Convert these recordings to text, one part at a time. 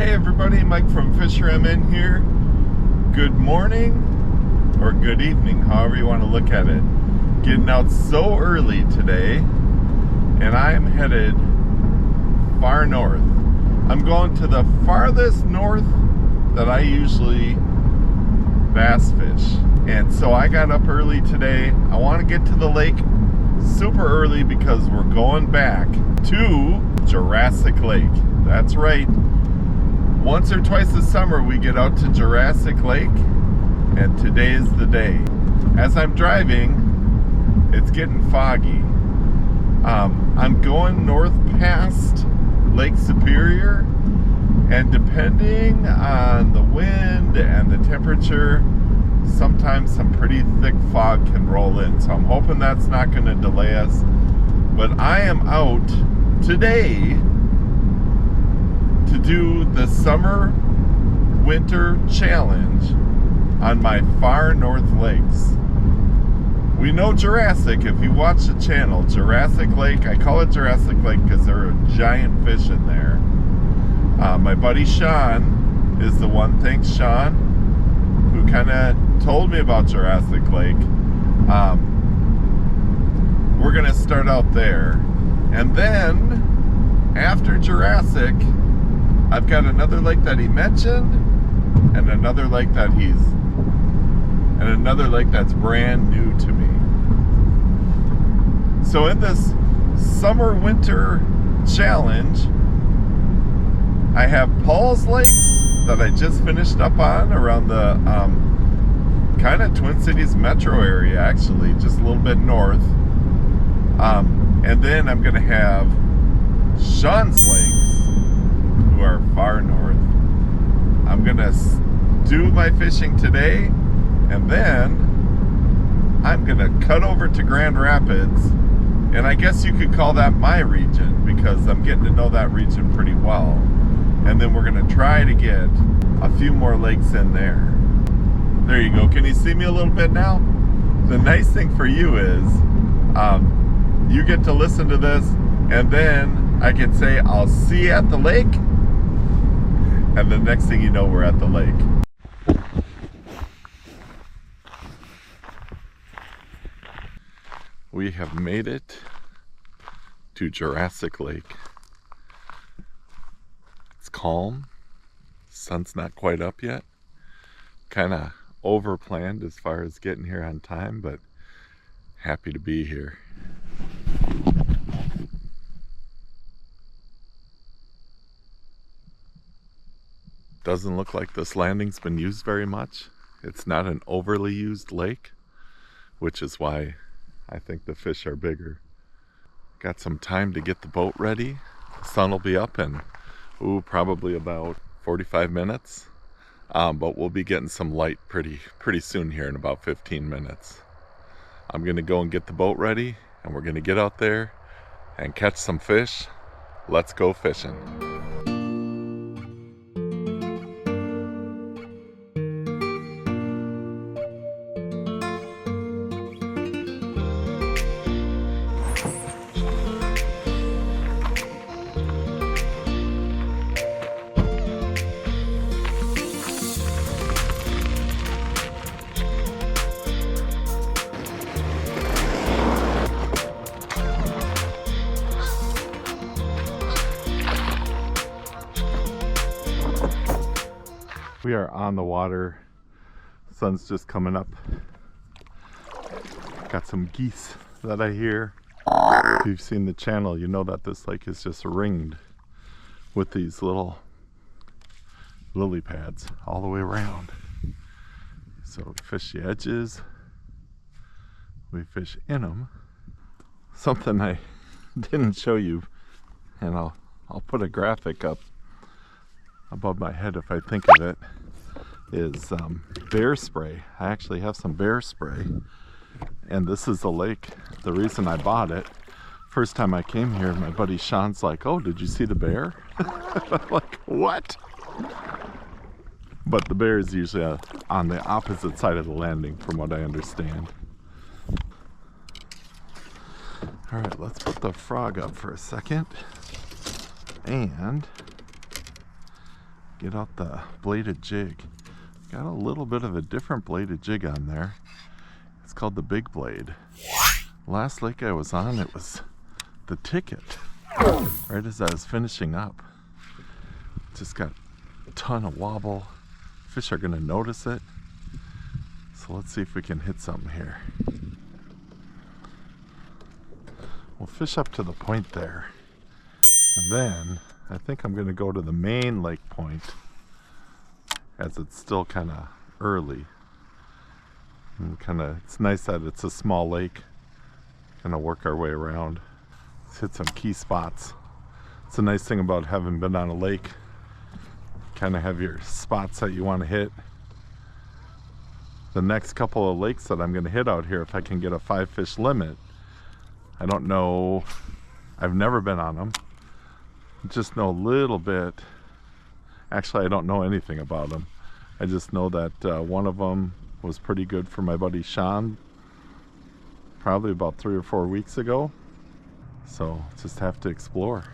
Hey everybody, Mike from FisherMN here. Good morning or good evening, however you want to look at it. Getting out so early today, and I am headed far north. I'm going to the farthest north that I usually bass fish. And so I got up early today. I want to get to the lake super early because we're going back to Jurassic Lake. That's right. Once or twice a summer we get out to Jurassic Lake, and today is the day. As I'm driving, it's getting foggy. I'm going north past Lake Superior, and depending on the wind and the temperature, sometimes some pretty thick fog can roll in. So I'm hoping that's not going to delay us. But I am out today to do the Summer Winter Challenge on my far north lakes. We know Jurassic, if you watch the channel, Jurassic Lake, I call it Jurassic Lake because there are giant fish in there. My buddy Sean is the one, thanks Sean, who kind of told me about Jurassic Lake. We're gonna start out there, and then after Jurassic, I've got another lake that he mentioned, and another lake that's brand new to me. So in this Summer Winter Challenge, I have Paul's Lakes that I just finished up on around the kind of Twin Cities metro area, actually, just a little bit north. And then I'm gonna have Sean's Lakes, who are far north. I'm gonna do my fishing today, and then I'm gonna cut over to Grand Rapids, and I guess you could call that my region because I'm getting to know that region pretty well. And then we're gonna try to get a few more lakes in there. There you go. Can you see me a little bit now? The nice thing for you is you get to listen to this, and then I can say I'll see you at the lake, and the next thing you know, we're at the lake. We have made it to Jurassic Lake. It's calm. Sun's not quite up yet. Kind of overplanned as far as getting here on time, but happy to be here. Doesn't look like this landing's been used very much. It's not an overly used lake, which is why I think the fish are bigger. Got some time to get the boat ready. The sun will be up in probably about 45 minutes. But we'll be getting some light pretty soon here in about 15 minutes. I'm gonna go and get the boat ready, and we're gonna get out there and catch some fish. Let's go fishing. We are on the water. Sun's just coming up. Got some geese that I hear. If you've seen the channel, you know that this lake is just ringed with these little lily pads all the way around. So we fish the edges, we fish in them. Something I didn't show you, and I'll put a graphic up above my head if I think of it, is bear spray. I actually have some bear spray, and this is the lake. The reason I bought it, first time I came here, my buddy Sean's like, "Oh, did you see the bear?" I'm like, "What?" But the bear is usually on the opposite side of the landing, from what I understand. All right, let's put the frog up for a second and get out the bladed jig. Got a little bit of a different bladed jig on there. It's called the Big Blade. Last lake I was on, it was the Ticket, right as I was finishing up. Just got a ton of wobble. Fish are gonna notice it. So let's see if we can hit something here. We'll fish up to the point there. And then I think I'm gonna go to the main lake point as it's still kind of early. And it's nice that it's a small lake. Kind of work our way around. Let's hit some key spots. It's a nice thing about having been on a lake. Kind of have your spots that you want to hit. The next couple of lakes that I'm going to hit out here, if I can get a 5 fish limit, I don't know, I've never been on them. Just know a little bit. Actually, I don't know anything about them. I just know that one of them was pretty good for my buddy Sean, probably about 3 or 4 weeks ago. So just have to explore.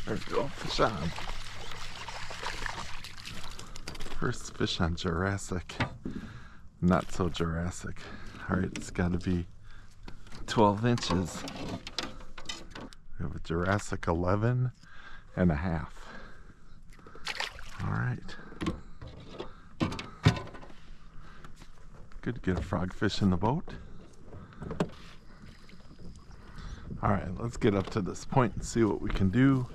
There we go, fish on. First fish on Jurassic. Not so Jurassic. Alright, it's got to be 12 inches. We have a Jurassic 11 and a half. Alright. Good to get a frogfish in the boat. Alright, let's get up to this point and see what we can do.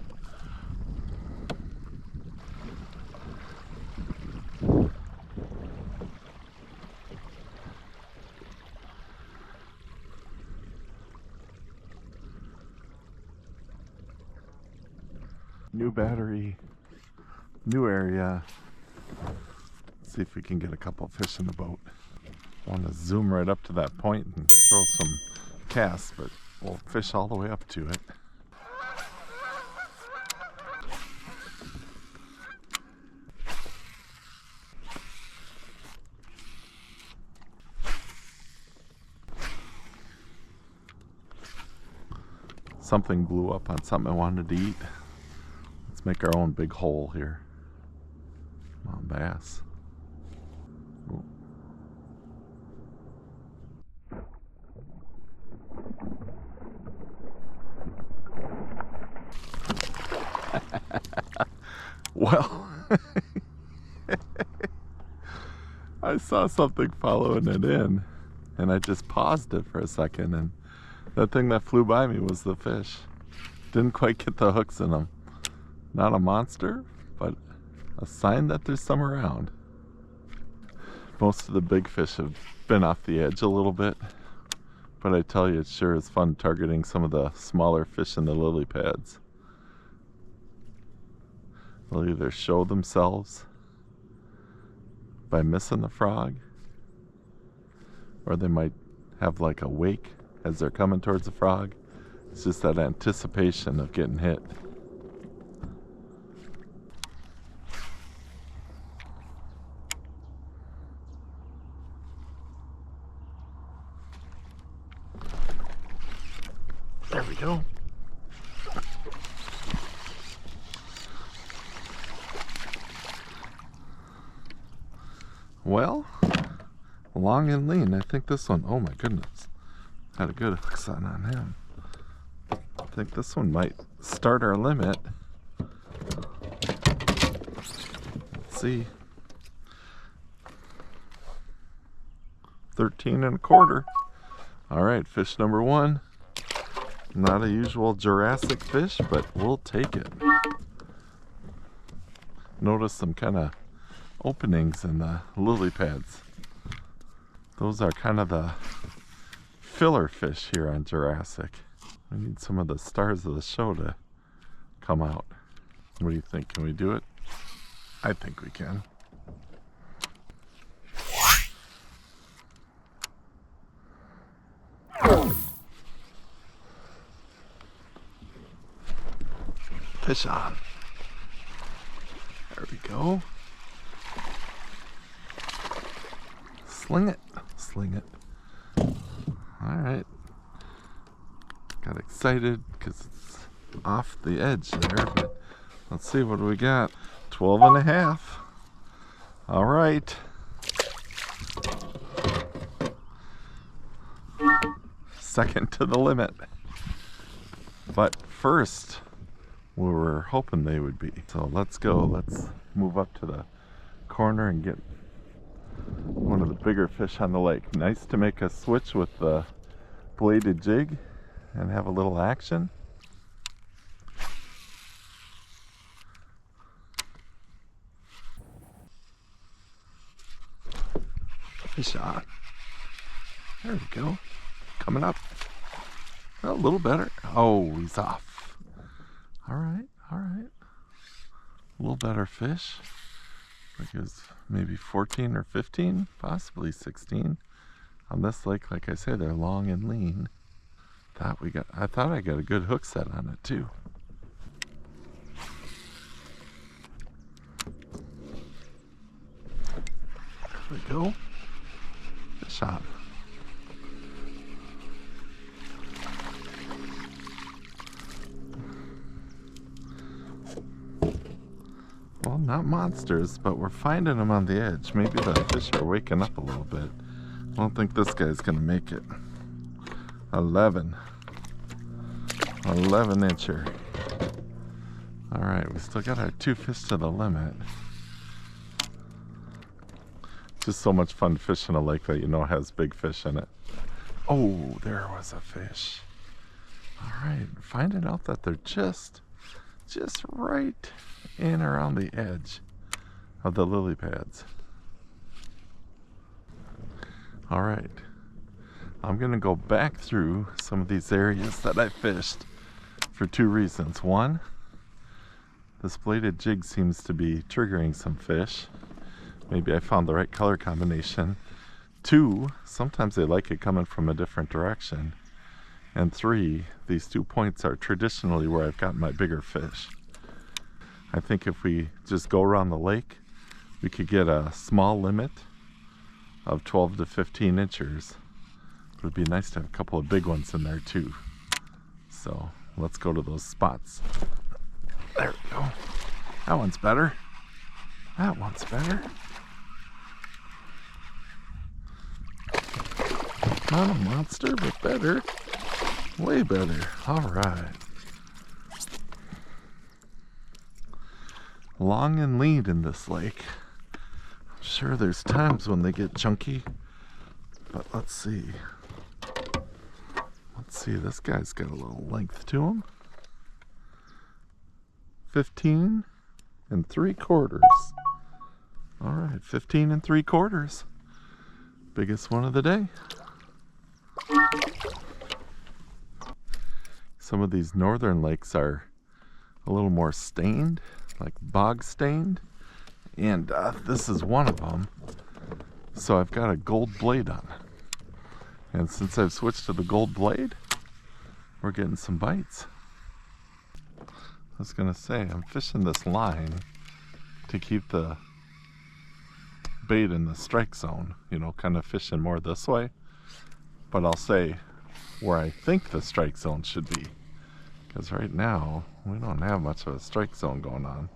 New battery, new area. Let's see if we can get a couple fish in the boat. I want to zoom right up to that point and throw some casts, but we'll fish all the way up to it. Something blew up on something I wanted to eat. Let's make our own big hole here. Come on, bass. Ooh. Well, I saw something following it in, and I just paused it for a second, and that thing that flew by me was the fish. Didn't quite get the hooks in them. Not a monster, but a sign that there's some around. Most of the big fish have been off the edge a little bit, but I tell you, it sure is fun targeting some of the smaller fish in the lily pads. They'll either show themselves by missing the frog, or they might have like a wake as they're coming towards the frog. It's just that anticipation of getting hit. There we go. Well, long and lean. I think this one, oh my goodness, had a good hook on him. I think this one might start our limit. Let's see. 13 1/4. All right, fish number 1. Not a usual Jurassic fish, but we'll take it. Notice some kind of openings in the lily pads. Those are kind of the filler fish here on Jurassic. We need some of the stars of the show to come out. What do you think? Can we do it? I think we can. Fish on. There we go. Sling it. Sling it. Alright. Got excited because it's off the edge there, but let's see, what do we got? 12 and a half. Alright. Second to the limit. But first, we were hoping they would be. So let's go. Let's move up to the corner and get one of the bigger fish on the lake. Nice to make a switch with the bladed jig and have a little action. Fish on. There we go. Coming up. A little better. Oh, he's off. Alright, alright. A little better fish. I think it was maybe 14 or 15, possibly 16. On this lake, like I say, they're long and lean. I thought I got a good hook set on it too. There we go. Fish on. Well, not monsters, but we're finding them on the edge. Maybe the fish are waking up a little bit. I don't think this guy's gonna make it. 11 incher. All right, we still got our 2 fish to the limit. Just so much fun fishing a lake that you know has big fish in it. Oh, there was a fish. All right, finding out that they're just right in around the edge of the lily pads. All right, I'm gonna go back through some of these areas that I fished for 2 reasons. One, this bladed jig seems to be triggering some fish. Maybe I found the right color combination. 2, sometimes they like it coming from a different direction. And 3, these 2 points are traditionally where I've gotten my bigger fish. I think if we just go around the lake, we could get a small limit of 12 to 15 inchers. It would be nice to have a couple of big ones in there too. So let's go to those spots. There we go. That one's better. That one's better. Not a monster, but better. Way better. All right. Long and lean in this lake. I'm sure there's times when they get chunky, but let's see. Let's see, this guy's got a little length to him. 15 3/4. All right, 15 3/4. Biggest one of the day. Some of these northern lakes are a little more stained, like bog stained, and this is one of them. So I've got a gold blade on it, and since I've switched to the gold blade, we're getting some bites. I was gonna say, I'm fishing this line to keep the bait in the strike zone, you know, kind of fishing more this way, but I'll say where I think the strike zone should be, because right now we don't have much of a strike zone going on.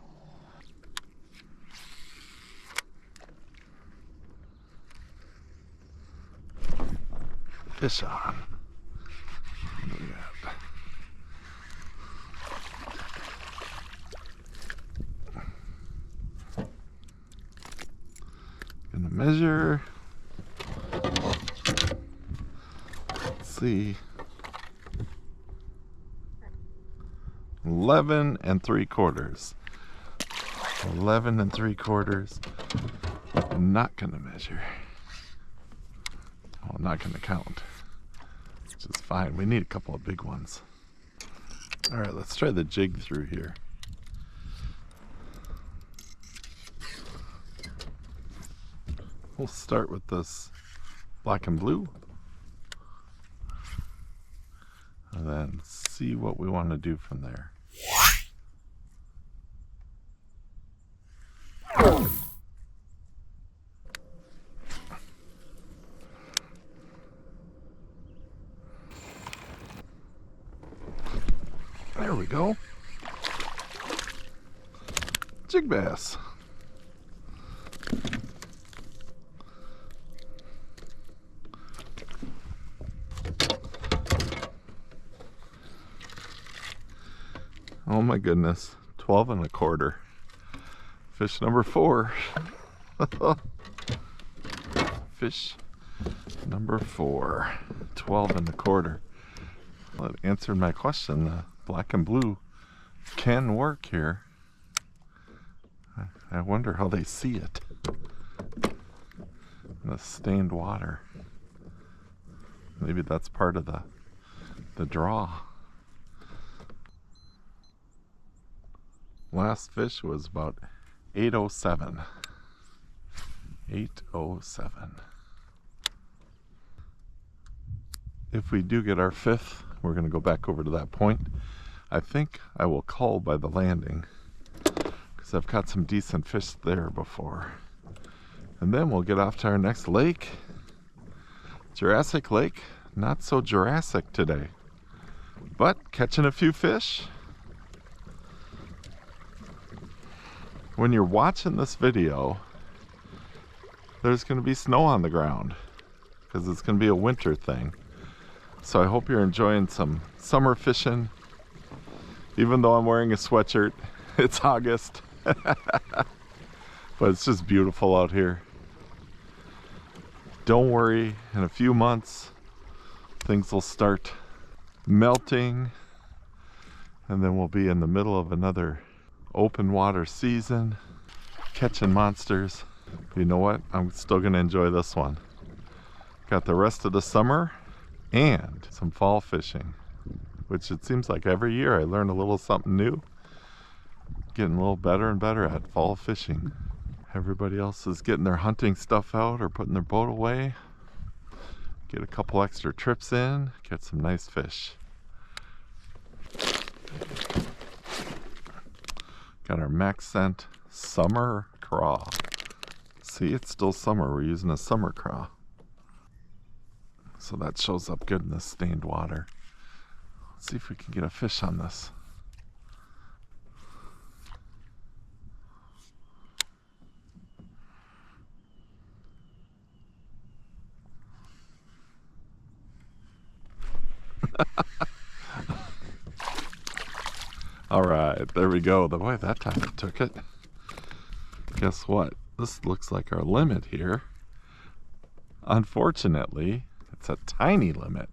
Fish on. What do we got? Gonna measure. Let's see. 11 3/4. 11 3/4. I'm not gonna measure. Well, I'm not gonna count, which is fine. We need a couple of big ones. All right, let's try the jig through here. We'll start with this black and blue, and then see what we want to do from there. go. Jig bass. Oh my goodness, 12 1/4. Fish number 4. Fish number 4, 12 1/4. Well, it answered my question. The black and blue can work here. I wonder how they see it in the stained water. Maybe that's part of the draw. Last fish was about 807. 807. If we do get our 5th, we're going to go back over to that point. I think I will cull by the landing because I've caught some decent fish there before. And then we'll get off to our next lake. Jurassic Lake. Not so Jurassic today, but catching a few fish. When you're watching this video, there's going to be snow on the ground because it's going to be a winter thing. So I hope you're enjoying some summer fishing. Even though I'm wearing a sweatshirt, it's August. But it's just beautiful out here. Don't worry, in a few months, things will start melting. And then we'll be in the middle of another open water season, catching monsters. But you know what? I'm still gonna enjoy this one. Got the rest of the summer and some fall fishing, which it seems like every year I learn a little something new. Getting a little better and better at fall fishing. Everybody else is getting their hunting stuff out or putting their boat away. Get a couple extra trips in, get some nice fish. Got our Max Scent Summer Craw. See, it's still summer. We're using a summer craw. So that shows up good in the stained water. Let's see if we can get a fish on this. All right, there we go. The way that time it took it. Guess what? This looks like our limit here. Unfortunately, it's a tiny limit.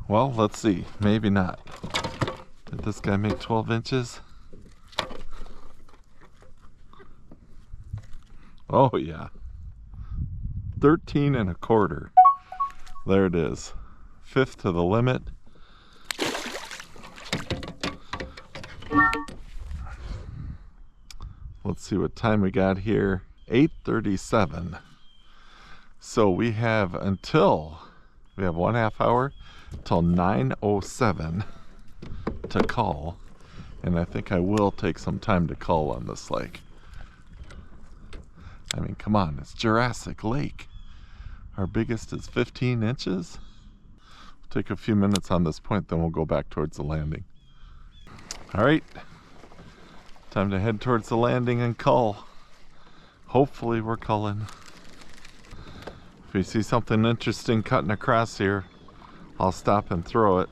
Well, let's see. Maybe not. Did this guy make 12 inches? Oh yeah. 13 1/4. There it is. 5th to the limit. Let's see what time we got here. 8:37. So we have 1/2 hour till 9:07 to cull. And I think I will take some time to cull on this lake. I mean, come on, it's Jurassic Lake. Our biggest is 15 inches. We'll take a few minutes on this point, then we'll go back towards the landing. All right, time to head towards the landing and cull. Hopefully we're culling. If we see something interesting cutting across here, I'll stop and throw it.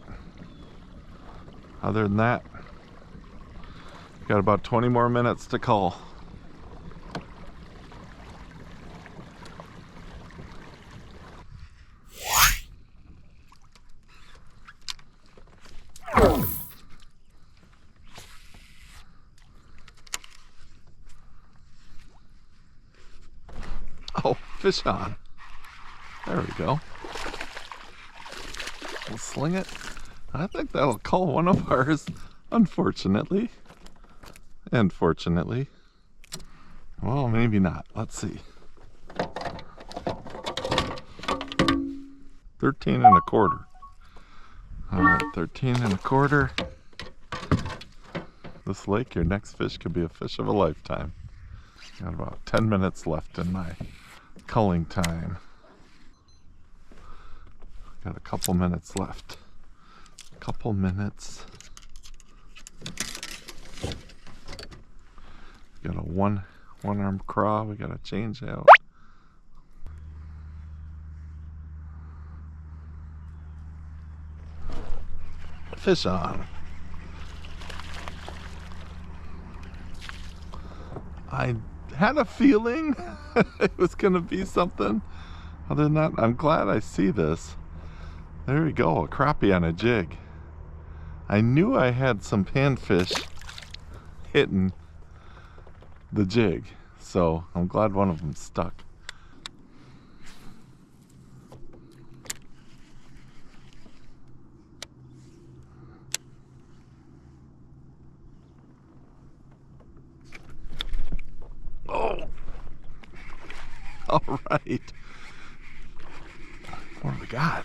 Other than that, got about 20 more minutes to cull. Oh, fish on. There we go. We'll sling it. I think that'll cull one of ours, unfortunately. And fortunately. Well, maybe not. Let's see. 13 1/4. All right, 13 1/4. This lake, your next fish could be a fish of a lifetime. Got about 10 minutes left in my culling time. Got a couple minutes left. Couple minutes. Got a one-arm craw. We gotta change out. Fish on. I had a feeling it was gonna be something. Other than that, I'm glad I see this. There we go, a crappie on a jig. I knew I had some panfish hitting the jig, so I'm glad one of them stuck. Oh! All right. What do we got?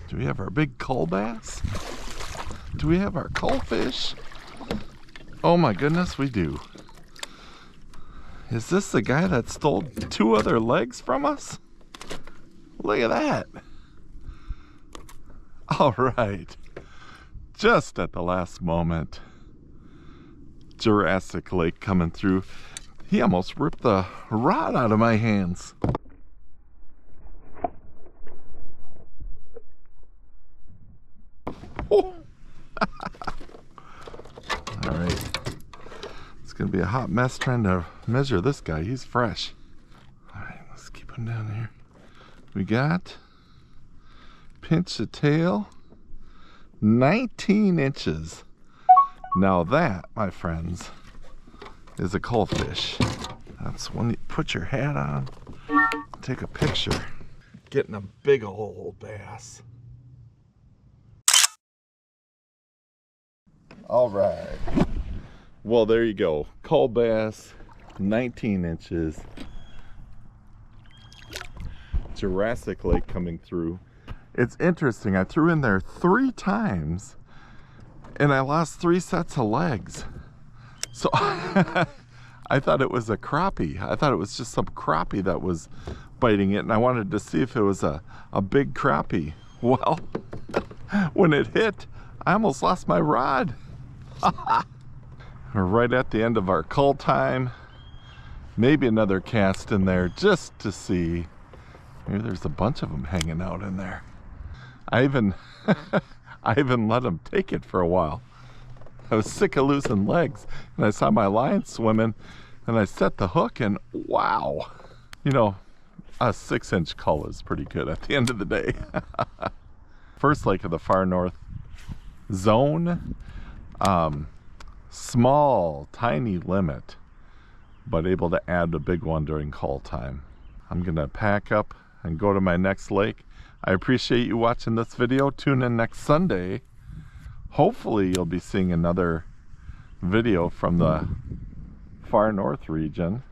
Do we have our big cull bass? Do we have our cull fish? Oh my goodness, we do. Is this the guy that stole 2 other legs from us? Look at that. All right. Just at the last moment. Jurassic Lake coming through. He almost ripped the rod out of my hands. Oh. All right. It's going to be a hot mess trying to measure this guy. He's fresh. All right, let's keep him down here. We got pinch the tail, 19 inches. Now that, my friends, is a cull fish. That's when you put your hat on, take a picture. Getting a big old bass. All right. Well, there you go. Cull bass, 19 inches. Jurassic Lake coming through. It's interesting. I threw in there 3 times and I lost 3 sets of legs. So I thought it was a crappie. I thought it was just some crappie that was biting it, and I wanted to see if it was a big crappie. Well, when it hit, I almost lost my rod. We're right at the end of our cull time. Maybe another cast in there just to see. Maybe there's a bunch of them hanging out in there. I even let them take it for a while. I was sick of losing legs, and I saw my line swimming, and I set the hook, and wow. You know, a 6-inch cull is pretty good at the end of the day. First lake of the far north zone. Small, tiny limit, but able to add a big one during cull time. I'm gonna pack up and go to my next lake. I appreciate you watching this video. Tune in next Sunday. Hopefully you'll be seeing another video from the far north region.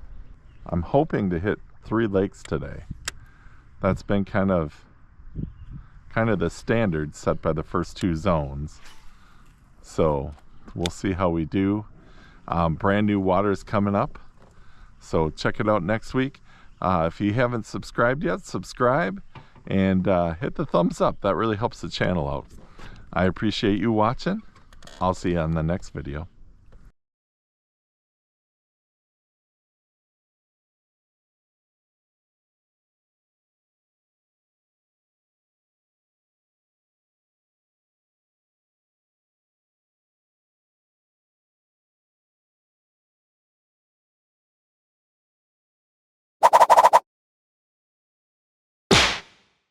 I'm hoping to hit 3 lakes today. That's been kind of the standard set by the first 2 zones. So we'll see how we do. Brand new waters coming up, so check it out next week. If you haven't subscribed yet, subscribe and hit the thumbs up. That really helps the channel out. I appreciate you watching. I'll see you on the next video.